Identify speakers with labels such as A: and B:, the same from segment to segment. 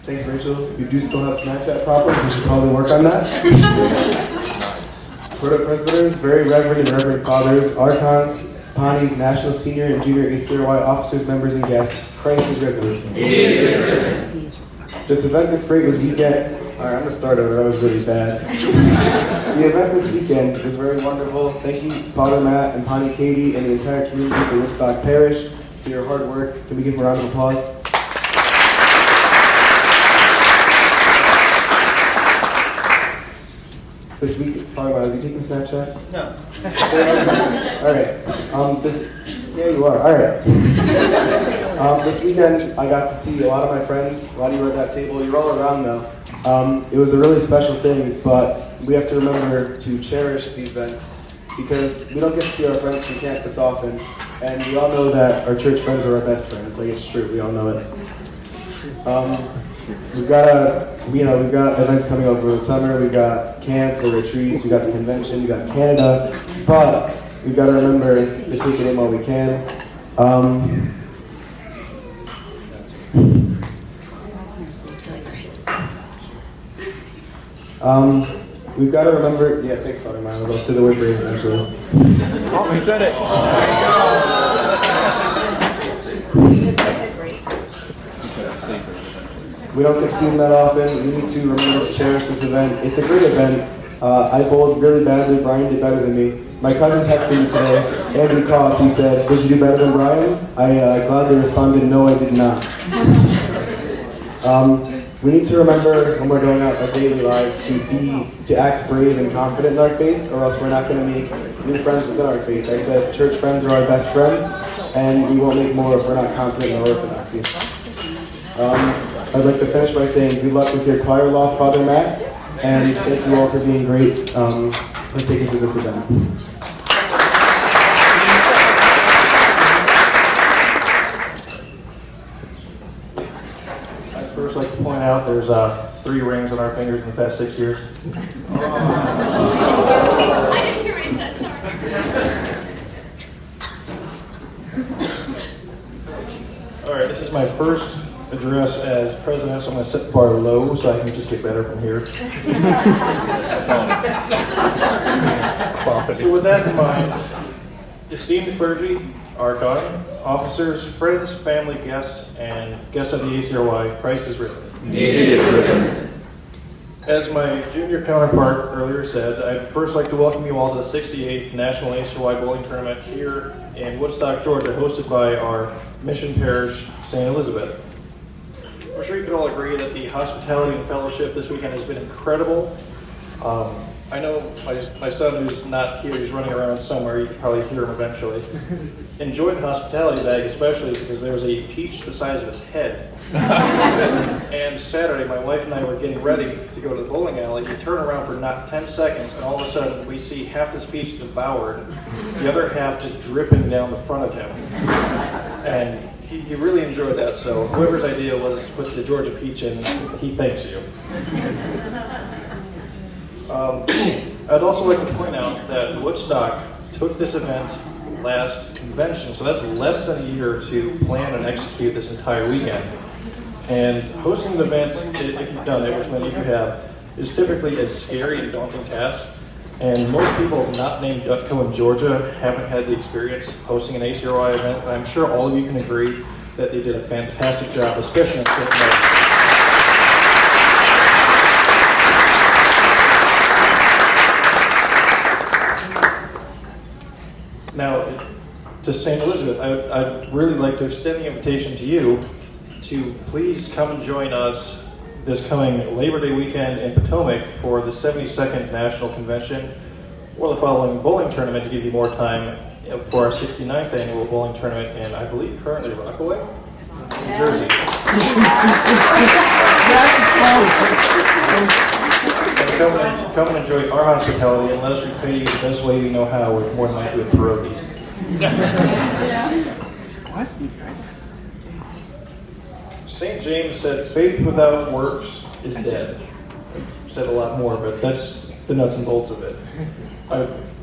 A: Thanks, Rachel. You do still have Snapchat properties. We should probably work on that. Board of Presbyters, very reverend and reverend fathers, archons, Panis, national, senior, and junior ACRY officers, members, and guests. Christ is risen. This event this weekend. All right, I'm gonna start over. That was really bad. The event this weekend was very wonderful. Thank you, Father Matt and Pani Katie, and the entire community of the Woodstock Parish for your hard work. Can we give them a round of applause? This week, Father Matt, are you taking Snapchat?
B: No.
A: All right. Yeah, you are. All right. This weekend, I got to see a lot of my friends. A lot of you were at that table. You're all around though. It was a really special thing, but we have to remember to cherish these events because we don't get to see our friends from campus often, and we all know that our church friends are our best friends. Like, it's true. We all know it. We've got events coming up over the summer. We've got camp, the retreats, we got the convention, we got Canada, but we've got to remember to take it in while we can. We've got to remember, yeah, thanks, Father Miles. I'll say the word for you eventually.
B: Oh, he said it.
A: We don't get to see them that often. We need to remember to cherish this event. It's a great event. I bowled really badly. Brian did better than me. My cousin texted me today, Andrew Cost. He said, "Did you do better than Brian?" I gladly responded, "No, I did not." We need to remember when we're going out our daily lives to act brave and confident in our faith, or else we're not going to make new friends within our faith. I said church friends are our best friends, and we won't make more if we're not confident in our orthodoxy. I'd like to finish by saying good luck with your choir loft, Father Matt, and thank you all for being great partakers of this event.
B: I'd first like to point out there's 3 rings on our fingers in the past 6 years.
C: I didn't hear what he said, sorry.
B: All right, this is my first address as president, so I'm going to set the bar low so I can just get better from here. So with that in mind, esteemed clergy, archon, officers, friends, family, guests, and guests of the ACRY, Christ is risen.
D: Indeed is risen.
B: As my junior counterpart earlier said, I'd first like to welcome you all to the 68th National ACRY Bowling Tournament here in Woodstock, Georgia, hosted by our mission parish, St. Elizabeth. I'm sure you can all agree that the hospitality and fellowship this weekend has been incredible. I know my son who's not here, he's running around somewhere, you can probably hear him eventually. Enjoyed the hospitality bag, especially because there was a peach the size of his head. And Saturday, my wife and I were getting ready to go to the bowling alley. We turn around for not 10 seconds, and all of a sudden we see half this peach devoured, the other half just dripping down the front of him. And he really enjoyed that, so whoever's idea was to put the Georgia peach in, he thanks you. I'd also like to point out that Woodstock took this event last convention, so that's less than a year to plan and execute this entire weekend. And hosting an event, if you've done it, which many of you have, is typically a scary and daunting task. And most people not named Dutco in Georgia haven't had the experience hosting an ACRY event. And I'm sure all of you can agree that they did a fantastic job, especially in short notice. Now, to St. Elizabeth, I'd really like to extend the invitation to you to please come and join us this coming Labor Day weekend in Potomac for the 72nd National Convention or the following bowling tournament to give you more time for our 69th annual bowling tournament in, I believe, currently Rockaway, New Jersey. Come and enjoy our hospitality and let us repay you the best way we know how with more than likely with pierogies. St. James said, "Faith without works is dead." Said a lot more, but that's the nuts and bolts of it.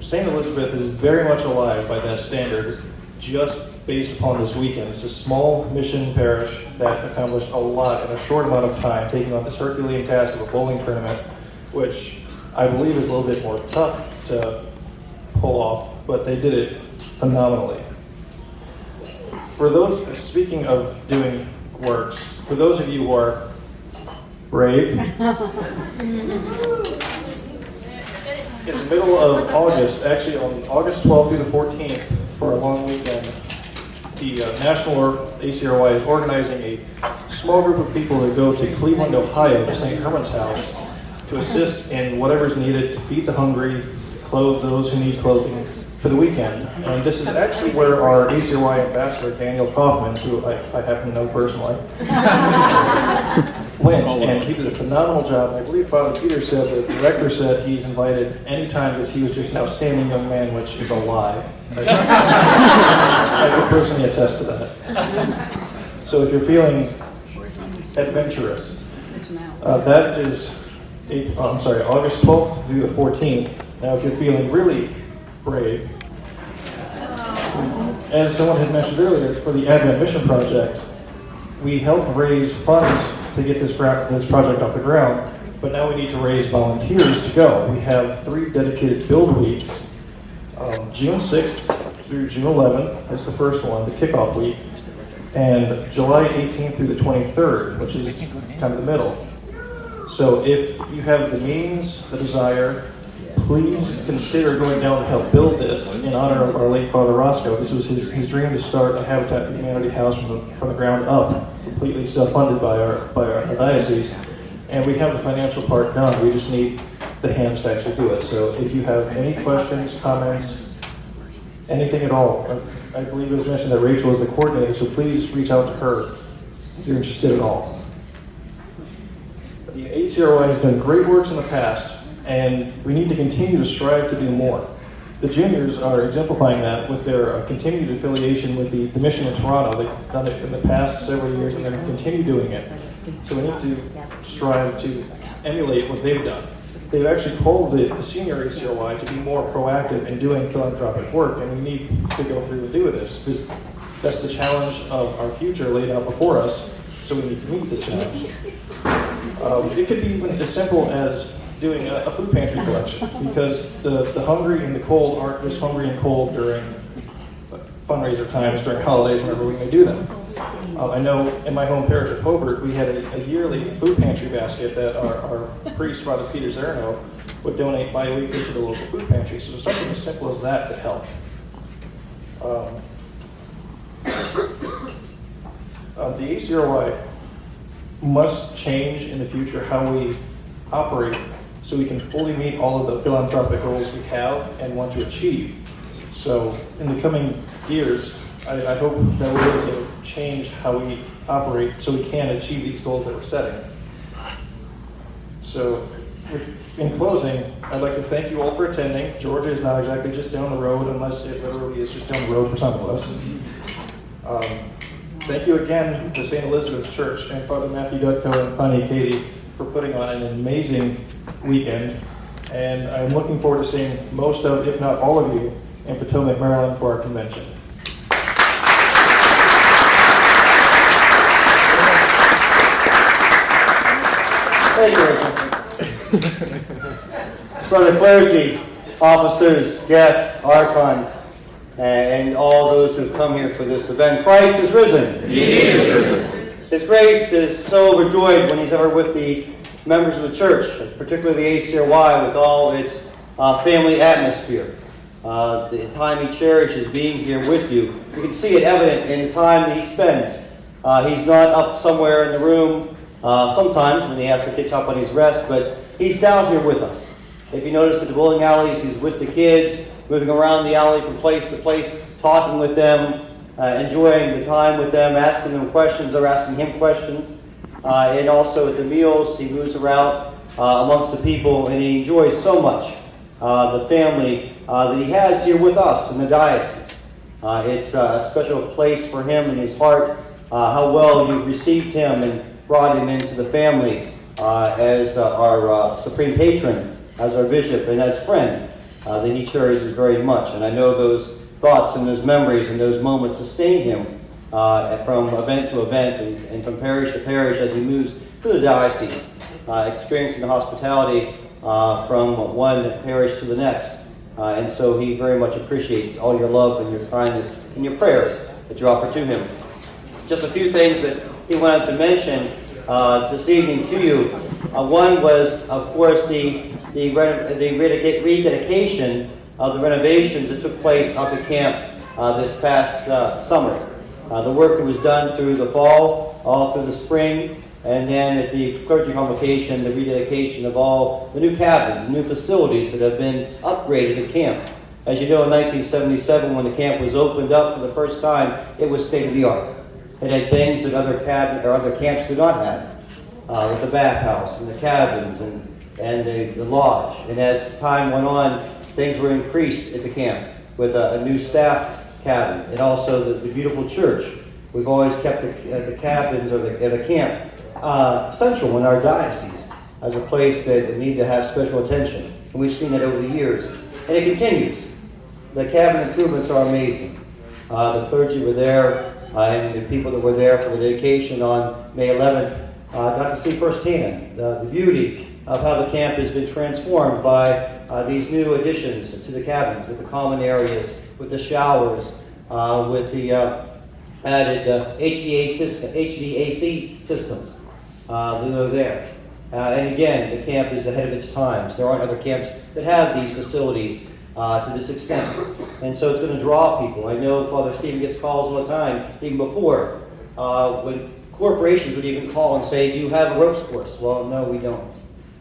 B: St. Elizabeth is very much alive by that standard. just based upon this weekend. It's a small mission parish that accomplished a lot in a short amount of time, taking on this Herculean task of a bowling tournament, which I believe is a little bit more tough to pull off, but they did it phenomenally. For those, speaking of doing works, for those of you who are brave, in the middle of August, actually on August 12th through the 14th, for a long weekend, the National ACRY is organizing a small group of people that go to Cleveland, Ohio, to St. Herman's House, to assist in whatever's needed to feed the hungry, clothe those who need clothing for the weekend. And this is actually where our ACRY ambassador, Daniel Kaufman, who I happen to know personally, went, and he did a phenomenal job. I believe Father Peter said, the director said he's invited anytime because he was just an outstanding young man, which is a lie. I can personally attest to that. So if you're feeling adventurous, that is, August 12th through the 14th. Now if you're feeling really brave, as someone had mentioned earlier, for the Advent Mission Project, we helped raise funds to get this project off the ground, but now we need to raise volunteers to go. We have 3 dedicated build weeks, June 6th through June 11th, that's the first one, the kickoff week, and July 18th through the 23rd, which is kind of the middle. So if you have the means, the desire, please consider going down to help build this in honor of our late Father Roscoe. This was his dream to start a Habitat for Humanity house from the ground up, completely self-funded by our diocese. And we have the financial part done. We just need the hands to actually do it. So if you have any questions, comments, anything at all, I believe it was mentioned that Rachel is the coordinator, so please reach out to her if you're interested at all. The ACRY has done great works in the past, and we need to continue to strive to do more. The juniors are exemplifying that with their continued affiliation with the mission in Toronto. They've done it in the past several years, and they're going to continue doing it. So we need to strive to emulate what they've done. They've actually called the senior ACRY to be more proactive in doing philanthropic work, and we need to go through and do this, because that's the challenge of our future laid out before us, so we need to meet this challenge. It could be even as simple as doing a food pantry collection, because the hungry and the cold aren't just hungry and cold during fundraiser times, during holidays, whenever we may do them. I know in my home parish of Hobart, we had a yearly food pantry basket that our priest, Father Peter Zerno, would donate bi-weekly to the local food pantry. So something as simple as that could help. The ACRY must change in the future how we operate so we can fully meet all of the philanthropic goals we have and want to achieve. So in the coming years, I hope that we're able to change how we operate so we can achieve these goals that we're setting. So in closing, I'd like to thank you all for attending. Georgia is not exactly just down the road, unless it literally is just down the road for some of us. Thank you again to St. Elizabeth's Church and Father Matthew Dutko and Connie Katie for putting on an amazing weekend. And I'm looking forward to seeing most of, if not all of you, in Potomac, Maryland for our convention.
D: Thank you, Rachel. Brother clergy, officers, guests, archon, and all those who have come here for this event, Christ is risen.
E: He is risen.
D: His grace is so overjoyed when he's ever with the members of the church, particularly the ACRY with all its family atmosphere. The time he cherishes being here with you. You can see it evident in the time that he spends. He's not up somewhere in the room sometimes when he has to catch up on his rest, but he's down here with us. If you notice at the bowling alleys, he's with the kids, moving around the alley from place to place, talking with them, enjoying the time with them, asking them questions, they're asking him questions. And also at the meals, he moves around amongst the people, and he enjoys so much the family that he has here with us in the diocese. It's a special place for him in his heart, how well you've received him and brought him into the family as our supreme patron, as our bishop, and as friend that he cherishes very much. And I know those thoughts and those memories and those moments sustain him from event to event and from parish to parish as he moves through the diocese, experiencing the hospitality from one parish to the next. And so he very much appreciates all your love and your kindness and your prayers that you offer to him. Just a few things that he wanted to mention this evening to you. One was, of course, the rededication of the renovations that took place up at camp this past summer. The work that was done through the fall, all through the spring, and then at the clergy convocation, the rededication of all the new cabins, new facilities that have been upgraded at camp. As you know, in 1977, when the camp was opened up for the first time, it was state-of-the-art. It had things that other camps do not have, with the bathhouse and the cabins and the lodge. And as time went on, things were increased at the camp with a new staff cabin and also the beautiful church. We've always kept the cabins or the camp central in our diocese as a place that need to have special attention. And we've seen that over the years. And it continues. The cabin improvements are amazing. The clergy were there, and the people that were there for the dedication on May 11th got to see firsthand the beauty of how the camp has been transformed by these new additions to the cabins, with the common areas, with the showers, with the added HVAC systems that are there. And again, the camp is ahead of its times. There aren't other camps that have these facilities to this extent. And so it's going to draw people. I know Father Stephen gets calls all the time, even before, when corporations would even call and say, do you have a ropes course? Well, no, we don't.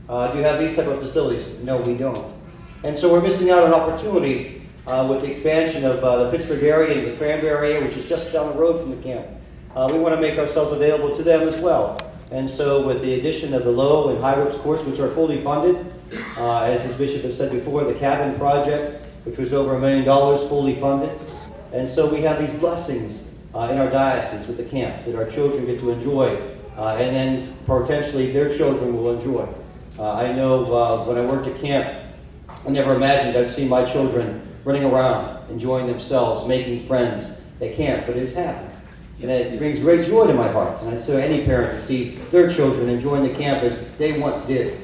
D: Do you have these type of facilities? No, we don't. And so we're missing out on opportunities with the expansion of the Pittsburgh area and the Cranberry area, which is just down the road from the camp. We want to make ourselves available to them as well. And so with the addition of the low and high ropes course, which are fully funded, as his bishop has said before, the cabin project, which was over $1 million, fully funded. And so we have these blessings in our diocese with the camp that our children get to enjoy, and then potentially their children will enjoy. I know when I worked at camp, I never imagined I'd see my children running around, enjoying themselves, making friends at camp, but it's happened. And it brings great joy to my heart. And I say any parent to see their children enjoying the camp as they once did.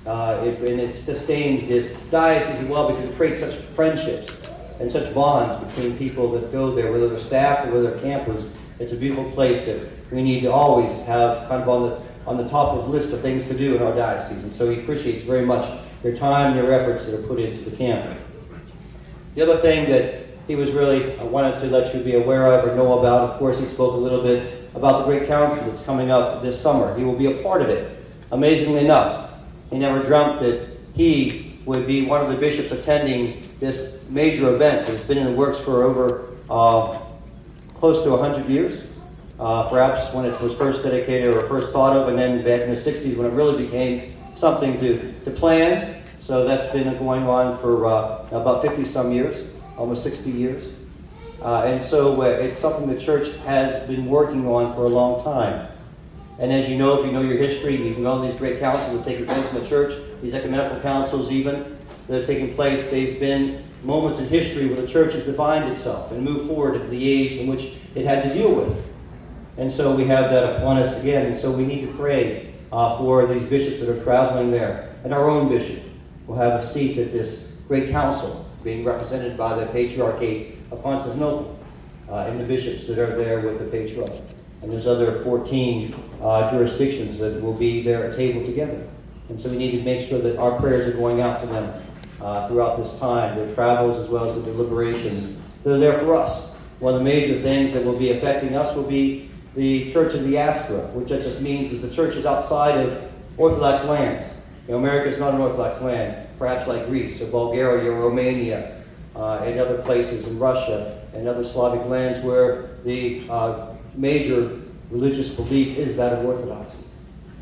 D: And it sustains this diocese as well because it creates such friendships and such bonds between people that go there, whether they're staff or whether they're campers. It's a beautiful place that we need to always have kind of on the top of the list of things to do in our diocese. And so he appreciates very much your time and your efforts that are put into the camp. The other thing that he was really wanted to let you be aware of or know about, of course, he spoke a little bit about the great council that's coming up this summer. He will be a part of it. Amazingly enough, he never dreamt that he would be one of the bishops attending this major event that's been in the works for over close to 100 years. Perhaps when it was first dedicated or first thought of, and then back in the 60s when it really became something to plan. So that's been going on for about 50-some years, almost 60 years. And so it's something the church has been working on for a long time. And as you know, if you know your history, you know these great councils that have taken place in the church, these ecumenical councils even, that have taken place, they've been moments in history where the church has defined itself and moved forward into the age in which it had to deal with. And so we have that upon us again, and so we need to pray for these bishops that are traveling there. And our own bishop will have a seat at this great council, being represented by the Patriarchate of Constantinople, and the bishops that are there with the Patriarch. And there's other 14 jurisdictions that will be there at table together. And so we need to make sure that our prayers are going out to them throughout this time, their travels as well as the deliberations. They're there for us. One of the major things that will be affecting us will be the church of the ACRY, which that just means is the churches outside of Orthodox lands. You know, America is not an Orthodox land, perhaps like Greece or Bulgaria or Romania and other places in Russia and other Slavic lands where the major religious belief is that of Orthodoxy.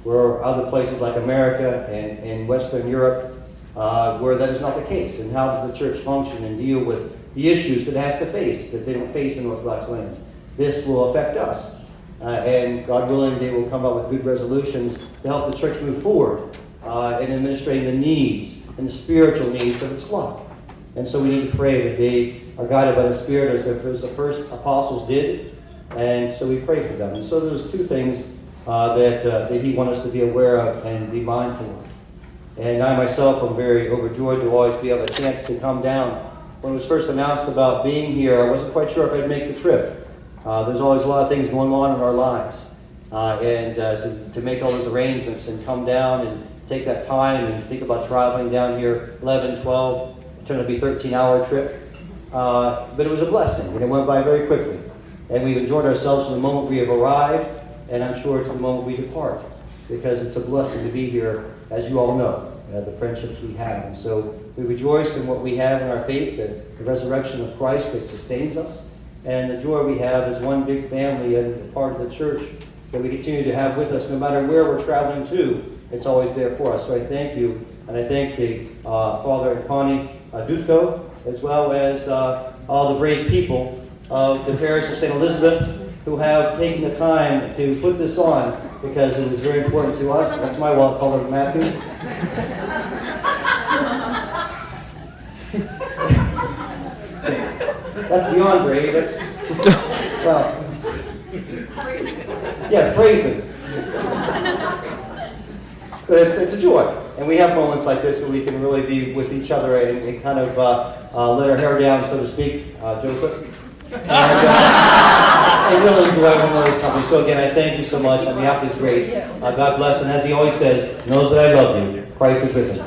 D: Where other places like America and Western Europe where that is not the case. And how does the church function and deal with the issues that it has to face that they don't face in Orthodox lands? This will affect us. And God willing, they will come up with good resolutions to help the church move forward in administrating the needs and the spiritual needs of its flock. And so we need to pray that they are guided by the Spirit as the first apostles did. And so we pray for them. And so there's two things that he wants us to be aware of and be mindful of. And I myself am very overjoyed to always be able a chance to come down. When it was first announced about being here, I wasn't quite sure if I'd make the trip. There's always a lot of things going on in our lives. And to make all those arrangements and come down and take that time and think about traveling down here 11, 12, it turned out to be a 13-hour trip. But it was a blessing, and it went by very quickly. And we've enjoyed ourselves from the moment we have arrived, and I'm sure it's the moment we depart, because it's a blessing to be here, as you all know, the friendships we have. And so we rejoice in what we have in our faith, the resurrection of Christ that sustains us, and the joy we have as one big family and a part of the church that we continue to have with us no matter where we're traveling to. It's always there for us. So I thank you, and I thank the Father and Connie Dutko, as well as all the brave people of the parish of St. Elizabeth who have taken the time to put this on because it was very important to us. That's my wallet, Father Matthew. That's beyond brave. That's, well, yes, praising. But it's a joy. And we have moments like this where we can really be with each other and kind of let our hair down, so to speak, Joseph. And really enjoy one of those companies. So again, I thank you so much on behalf of His grace. God bless. And as he always says, know that I love you. Christ is risen.